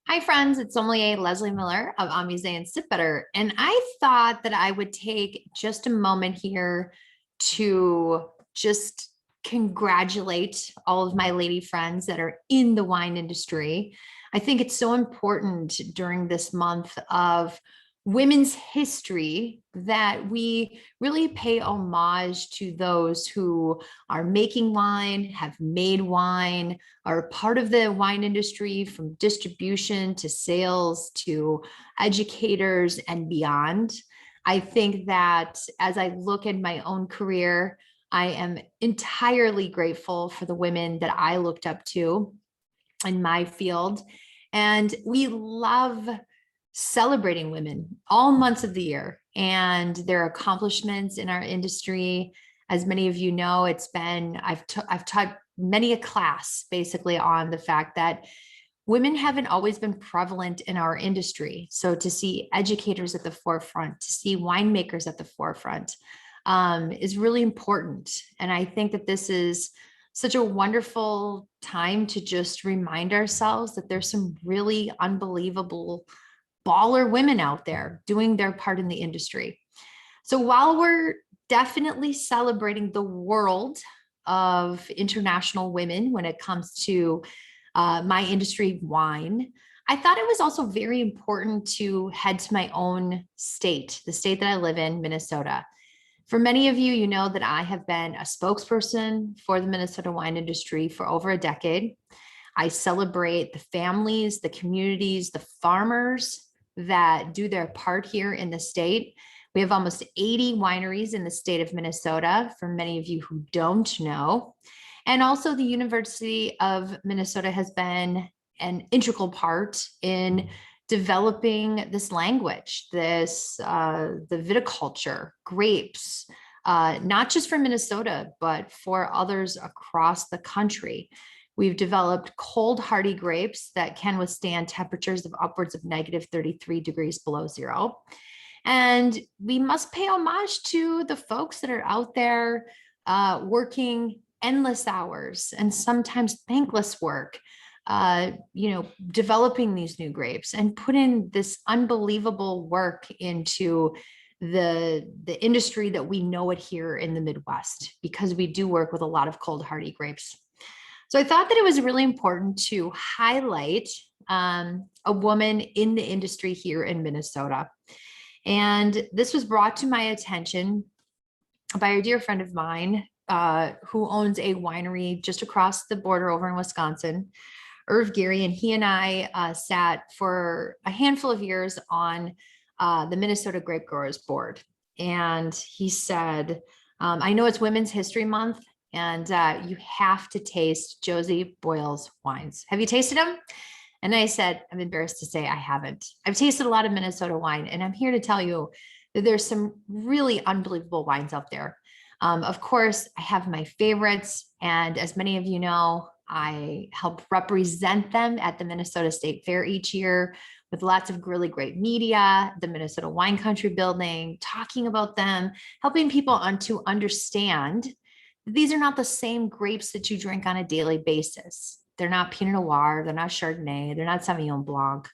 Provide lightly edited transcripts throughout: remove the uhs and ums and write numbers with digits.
Hi, friends. It's sommelier Leslie Miller of Amuse and Sip Better. And I thought that I would take just a moment here to just congratulate all of my lady friends that are in the wine industry. I think it's so important during this month of women's history that we really pay homage to those who are making wine, have made wine, are part of the wine industry from distribution to sales to educators and beyond. I think that as I look at my own career, I am entirely grateful for the women that I looked up to in my field. And we love celebrating women all months of the year and their accomplishments in our industry. As many of you know, I've taught many a class basically on the fact that women haven't always been prevalent in our industry. So to see educators at the forefront, to see winemakers at the forefront, is really important. And I think that this is such a wonderful time to just remind ourselves that there's some really unbelievable baller women out there doing their part in the industry. So while we're definitely celebrating the world of international women when it comes to my industry, wine, I thought it was also very important to head to my own state, the state that I live in, Minnesota. For many of you, you know that I have been a spokesperson for the Minnesota wine industry for over a decade. I celebrate the families, the communities, the farmers that do their part here in the state. We have almost 80 wineries in the state of Minnesota, for many of you who don't know. And also the University of Minnesota has been an integral part in developing this language, the viticulture, grapes, not just for Minnesota, but for others across the country. We've developed cold, hardy grapes that can withstand temperatures of upwards of negative 33 degrees below zero. And we must pay homage to the folks that are out there working endless hours and sometimes thankless work, developing these new grapes and put in this unbelievable work into the industry that we know it here in the Midwest, because we do work with a lot of cold, hardy grapes. So I thought that it was really important to highlight a woman in the industry here in Minnesota. And this was brought to my attention by a dear friend of mine who owns a winery just across the border over in Wisconsin, Irv Geary. And he and I sat for a handful of years on the Minnesota Grape Growers Board. And he said, I know it's Women's History Month, and you have to taste Josie Boyle's wines. Have you tasted them? And I said, I'm embarrassed to say I haven't. I've tasted a lot of Minnesota wine, and I'm here to tell you that there's some really unbelievable wines out there. Of course, I have my favorites, and as many of you know, I help represent them at the Minnesota State Fair each year with lots of really great media, the Minnesota Wine Country Building, talking about them, helping people to understand these are not the same grapes that you drink on a daily basis. They're not Pinot Noir, they're not Chardonnay, they're not Sauvignon Blanc,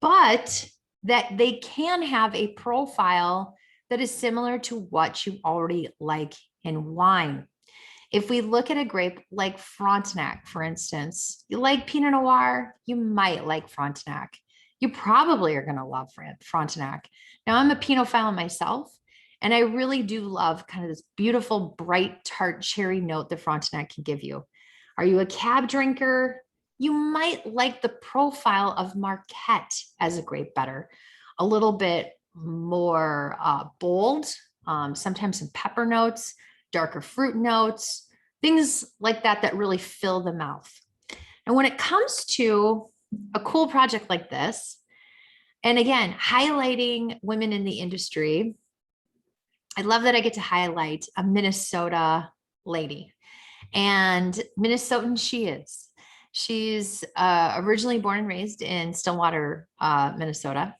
but that they can have a profile that is similar to what you already like in wine. If we look at a grape like Frontenac, for instance, you like Pinot Noir, you might like Frontenac. You probably are going to love Frontenac. Now, I'm a Pinophile myself, and I really do love kind of this beautiful, bright, tart cherry note that Frontenac can give you. Are you a cab drinker? You might like the profile of Marquette as a grape better. A little bit more bold, sometimes some pepper notes, darker fruit notes, things like that that really fill the mouth. And when it comes to a cool project like this, and again, highlighting women in the industry, I love that I get to highlight a Minnesota lady, and Minnesotan she is. She's originally born and raised in Stillwater, Minnesota.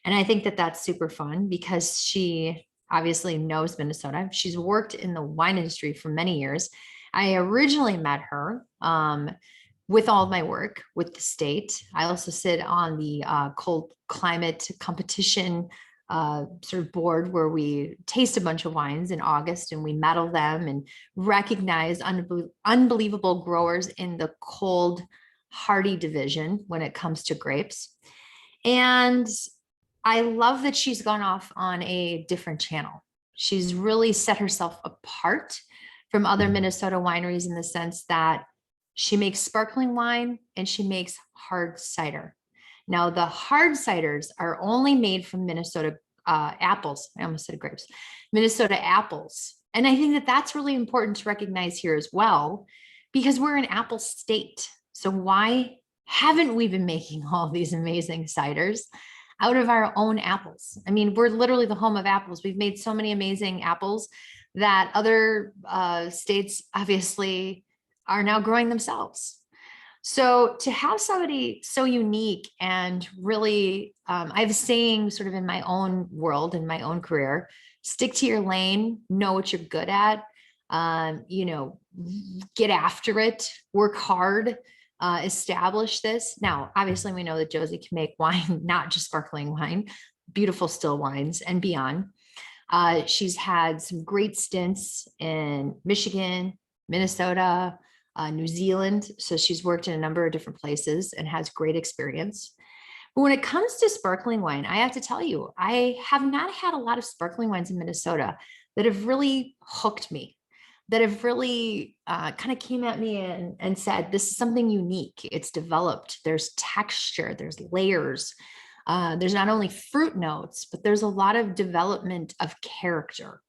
And I think that that's super fun because she obviously knows Minnesota. She's worked in the wine industry for many years. I originally met her with all of my work with the state. I also sit on the cold climate competition sort of board where we taste a bunch of wines in August and we medal them and recognize unbelievable growers in the cold hardy division when it comes to grapes. And I love that she's gone off on a different channel. She's really set herself apart from other Minnesota wineries in the sense that she makes sparkling wine and she makes hard cider. Now, the hard ciders are only made from Minnesota apples. I almost said grapes, Minnesota apples. And I think that that's really important to recognize here as well, because we're an apple state. So why haven't we been making all these amazing ciders out of our own apples? I mean, we're literally the home of apples. We've made so many amazing apples that other states obviously are now growing themselves. So to have somebody so unique and really, I have a saying sort of in my own world, in my own career, stick to your lane, know what you're good at, you know, get after it, work hard, establish this. Now, obviously we know that Josie can make wine, not just sparkling wine, beautiful still wines and beyond. She's had some great stints in Michigan, Minnesota, New Zealand. So she's worked in a number of different places and has great experience. But when it comes to sparkling wine, I have to tell you, I have not had a lot of sparkling wines in Minnesota that have really hooked me, that have really kind of came at me and said, this is something unique. It's developed. There's texture, there's layers. There's not only fruit notes, but there's a lot of development of character.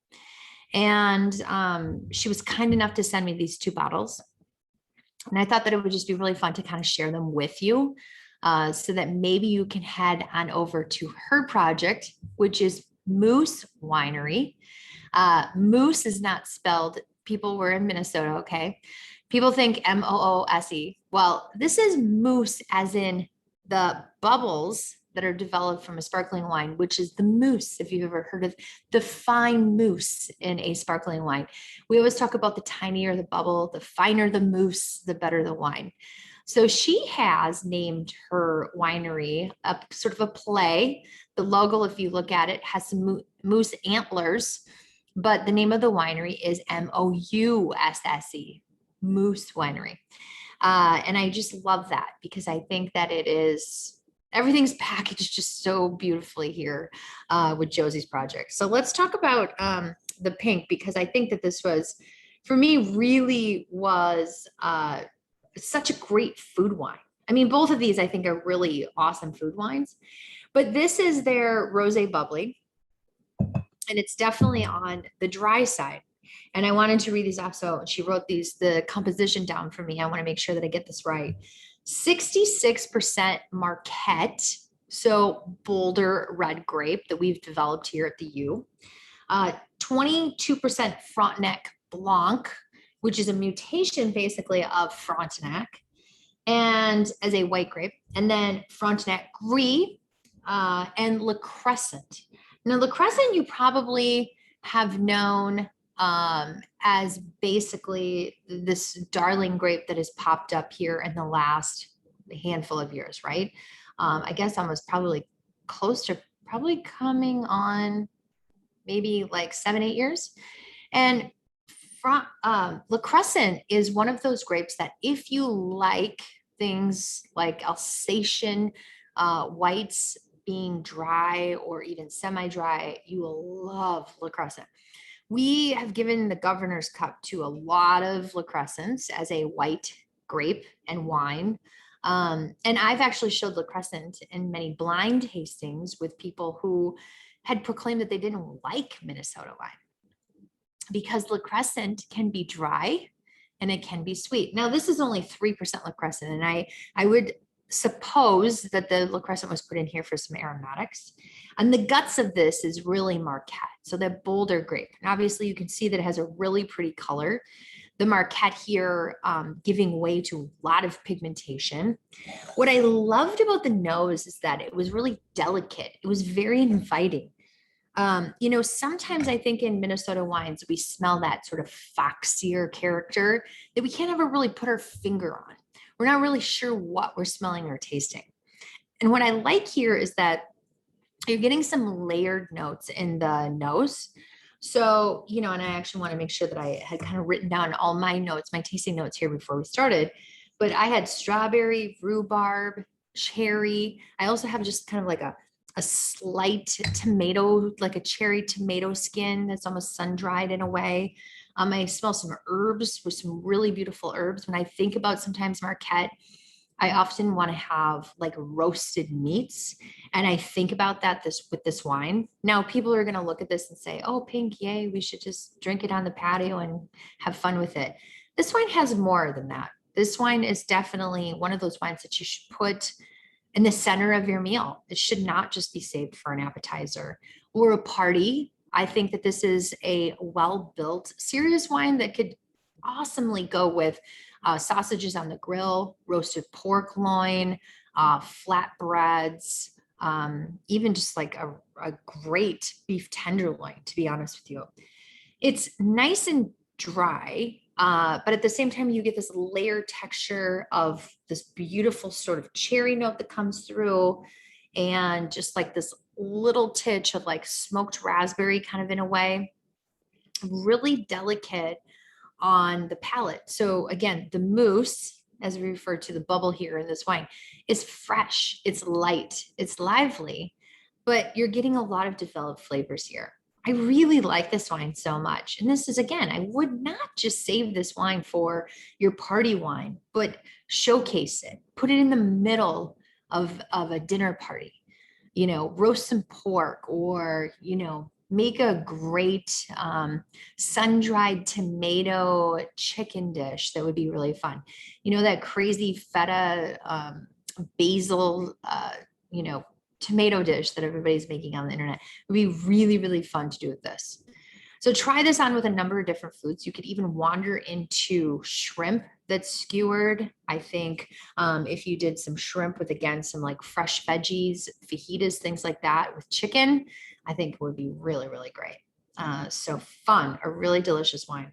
And she was kind enough to send me these 2 bottles. And I thought that it would just be really fun to kind of share them with you so that maybe you can head on over to her project, which is Mousse Winery. Mousse is not spelled, people were in Minnesota, okay? People think Moose. Well, this is mousse as in the bubbles that are developed from a sparkling wine, which is the mousse, if you've ever heard of the fine mousse in a sparkling wine. We always talk about the tinier the bubble, the finer the mousse, the better the wine. So she has named her winery a sort of a play. The logo, if you look at it, has some moose antlers, but the name of the winery is Mousse, Mousse Winery. And I just love that because I think that it is, everything's packaged just so beautifully here with Josie's project. So let's talk about the pink, because I think that this was, for me, really was such a great food wine. I mean, both of these I think are really awesome food wines, but this is their Rosé Bubbly, and it's definitely on the dry side. And I wanted to read these off. So she wrote the composition down for me. I want to make sure that I get this right. 66% Marquette, so bolder red grape that we've developed here at the U. 22% Frontenac Blanc, which is a mutation basically of Frontenac, and as a white grape. And then Frontenac Gris and Le Crescent. Now, Le Crescent you probably have known as basically this darling grape that has popped up here in the last handful of years, right? I guess almost probably close to probably coming on maybe like 7-8 years. And Le Crescent is one of those grapes that if you like things like Alsatian whites being dry or even semi-dry, you will love Le Crescent. We have given the Governor's Cup to a lot of Le Crescents as a white grape and wine. And I've actually showed Le Crescent in many blind tastings with people who had proclaimed that they didn't like Minnesota wine, because Le Crescent can be dry and it can be sweet. Now, this is only 3% Le Crescent, and I would suppose that the Le Crescent was put in here for some aromatics. And the guts of this is really Marquette, so that bolder grape. And obviously you can see that it has a really pretty color. The Marquette here giving way to a lot of pigmentation. What I loved about the nose is that it was really delicate. It was very inviting. You know, sometimes I think in Minnesota wines, we smell that sort of foxier character that we can't ever really put our finger on. we're not really sure what we're smelling or tasting. And what I like here is that you're getting some layered notes in the nose. So, you know, and I actually want to make sure that I had kind of written down all my notes, my tasting notes here before we started. But I had strawberry, rhubarb, cherry. I also have just kind of like a slight tomato, like a cherry tomato skin that's almost sun-dried in a way. I smell some herbs with some really beautiful herbs. When I think about sometimes Marquette, I often want to have like roasted meats. And I think about that with this wine. Now, people are going to look at this and say, oh, pink, yay, we should just drink it on the patio and have fun with it. This wine has more than that. This wine is definitely one of those wines that you should put in the center of your meal. It should not just be saved for an appetizer or a party. I think that this is a well-built, serious wine that could awesomely go with sausages on the grill, roasted pork loin, flatbreads, even just like a great beef tenderloin, to be honest with you. It's nice and dry, but at the same time, you get this layered texture of this beautiful sort of cherry note that comes through, and just like this little titch of like smoked raspberry kind of in a way. Really delicate on the palate. So again, the mousse, as we refer to the bubble here in this wine, is fresh, it's light, it's lively, but you're getting a lot of developed flavors here. I really like this wine so much. And this is, again, I would not just save this wine for your party wine, but showcase it, put it in the middle of a dinner party, you know, roast some pork, or, you know, make a great sun-dried tomato chicken dish that would be really fun. You know, that crazy feta basil, you know, tomato dish that everybody's making on the internet. It would be really, really fun to do with this. So try this on with a number of different foods. You could even wander into shrimp that's skewered. I think if you did some shrimp with, again, some like fresh veggies, fajitas, things like that with chicken, I think it would be really, really great. So fun, a really delicious wine.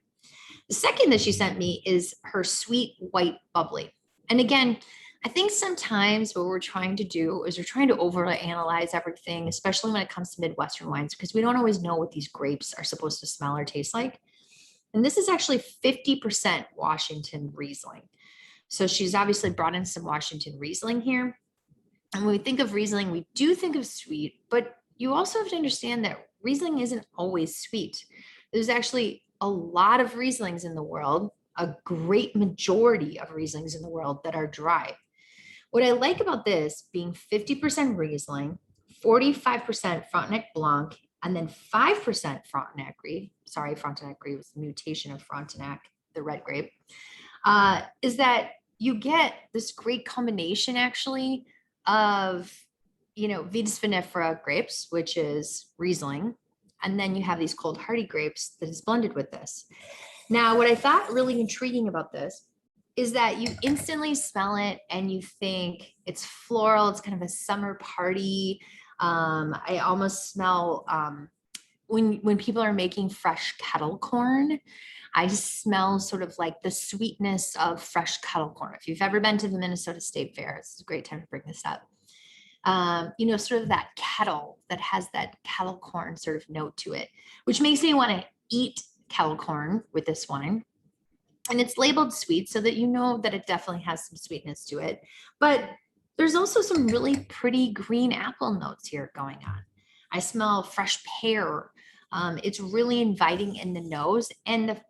The second that she sent me is her sweet white bubbly. And again, I think sometimes what we're trying to do is we're trying to overanalyze everything, especially when it comes to Midwestern wines, because we don't always know what these grapes are supposed to smell or taste like. And this is actually 50% Washington Riesling. So she's obviously brought in some Washington Riesling here. And when we think of Riesling, we do think of sweet, but you also have to understand that Riesling isn't always sweet. There's actually a lot of Rieslings in the world, a great majority of Rieslings in the world that are dry. What I like about this being 50% Riesling, 45% Frontenac Blanc, and then 5% Frontenac Gris, sorry, Frontenac Gris was a mutation of Frontenac, the red grape, is that you get this great combination actually of, you know, Vitis vinifera grapes, which is Riesling, and then you have these cold hardy grapes that is blended with this. Now, what I thought really intriguing about this is that you instantly smell it and you think it's floral. It's kind of a summer party. I almost smell when people are making fresh kettle corn, I smell sort of like the sweetness of fresh kettle corn. If you've ever been to the Minnesota State Fair, it's a great time to bring this up. You know, sort of that kettle that has that kettle corn sort of note to it, which makes me want to eat kettle corn with this wine. And it's labeled sweet so that you know that it definitely has some sweetness to it. But there's also some really pretty green apple notes here going on. I smell fresh pear. It's really inviting in the nose. And the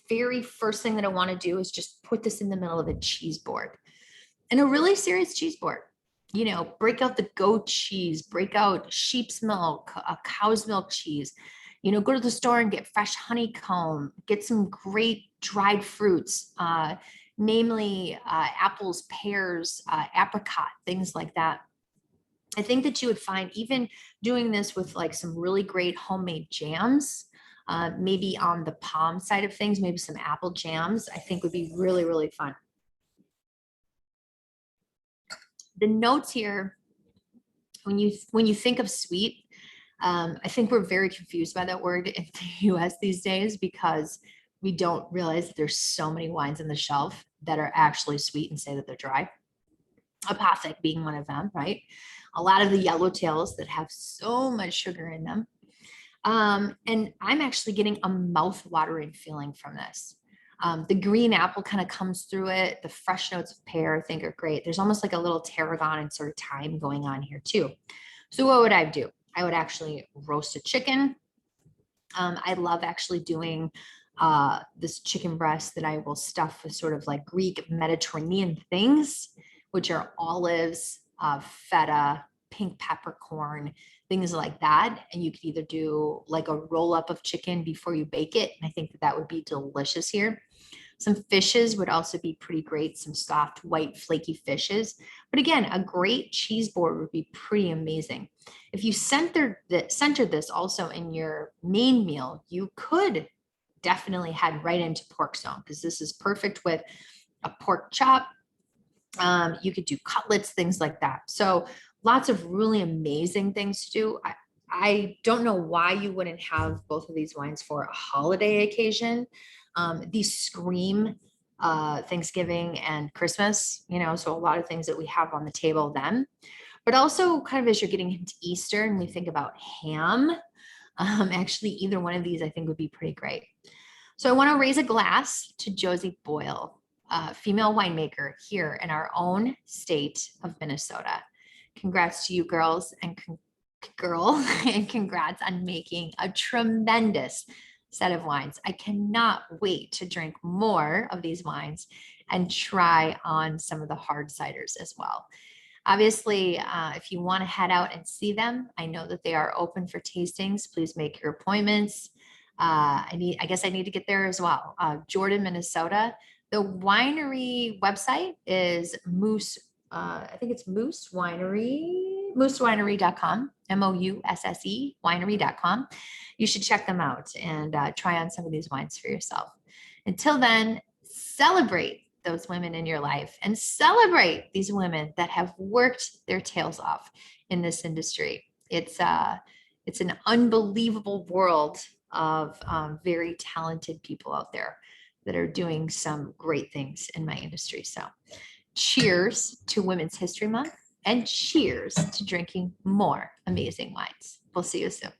very first thing that I want to do is just put this in the middle of a cheese board, and a really serious cheese board. You know, break out the goat cheese, break out sheep's milk, a cow's milk cheese. You know, go to the store and get fresh honeycomb, get some great dried fruits, namely apples, pears, apricot, things like that. I think that you would find even doing this with like some really great homemade jams, maybe on the palm side of things, maybe some apple jams, I think would be really, really fun. The notes here, when you think of sweet, I think we're very confused by that word in the US these days because we don't realize that there's so many wines on the shelf that are actually sweet and say that they're dry. Apothic being one of them, right? A lot of the yellowtails that have so much sugar in them. And I'm actually getting a mouth-watering feeling from this. The green apple kind of comes through it. The fresh notes of pear, I think, are great. There's almost like a little tarragon and sort of thyme going on here too. So what would I do? I would actually roast a chicken. I love actually doing this chicken breast that I will stuff with sort of like Greek Mediterranean things, which are olives, feta, pink peppercorn, things like that. And you could either do like a roll up of chicken before you bake it. And I think that that would be delicious here. Some fishes would also be pretty great, some soft, white, flaky fishes. But again, a great cheese board would be pretty amazing. If you centered this also in your main meal, you could definitely head right into pork zone because this is perfect with a pork chop. You could do cutlets, things like that. So lots of really amazing things to do. I don't know why you wouldn't have both of these wines for a holiday occasion. These scream Thanksgiving and Christmas, you know, so a lot of things that we have on the table then. But also kind of as you're getting into Easter and we think about ham, actually either one of these I think would be pretty great. So I want to raise a glass to Josie Boyle, female winemaker here in our own state of Minnesota. Congrats to you girls and and congrats on making a tremendous set of wines. I cannot wait to drink more of these wines and try on some of the hard ciders as well. Obviously, if you want to head out and see them, I know that they are open for tastings. Please make your appointments. I guess I need to get there as well. Jordan, Minnesota. The winery website is Mousse. I think it's Mousse Winery, mousewinery.com, Mousse, winery.com. You should check them out and try on some of these wines for yourself. Until then, celebrate those women in your life and celebrate these women that have worked their tails off in this industry. It's an unbelievable world of very talented people out there that are doing some great things in my industry. So cheers to Women's History Month and cheers to drinking more amazing wines. We'll see you soon.